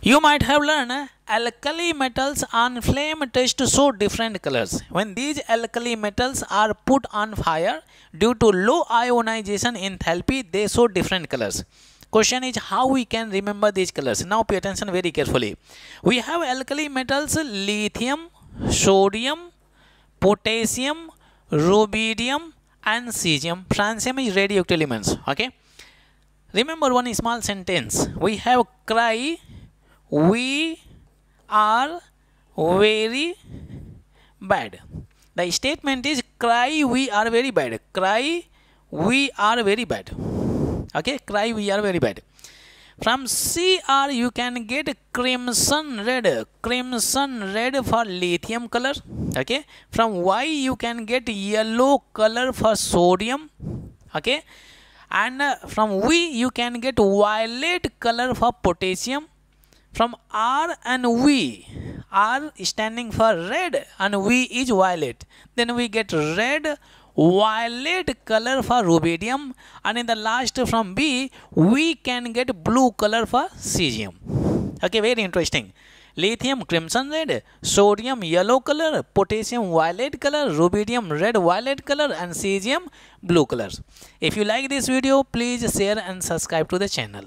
You might have learned alkali metals on flame test to show different colors. When these alkali metals are put on fire due to low ionization enthalpy, they show different colors. Question is how we can remember these colors. Now pay attention very carefully. We have alkali metals lithium, sodium, potassium, rubidium and cesium. Francium is radioactive elements. Okay. Remember one small sentence. We have cry. We are very bad. The statement is cry we are very bad. Cry we are very bad. Okay, cry we are very bad. From CR you can get crimson red. Crimson red for lithium color. Okay. From Y you can get yellow color for sodium. Okay. And from V you can get violet color for potassium. From R and V, R standing for red and V is violet. Then we get red, violet color for rubidium, and in the last from B, we can get blue color for cesium. Okay, very interesting. Lithium crimson red, sodium yellow color, potassium violet color, rubidium red violet color and cesium blue colors. If you like this video, please share and subscribe to the channel.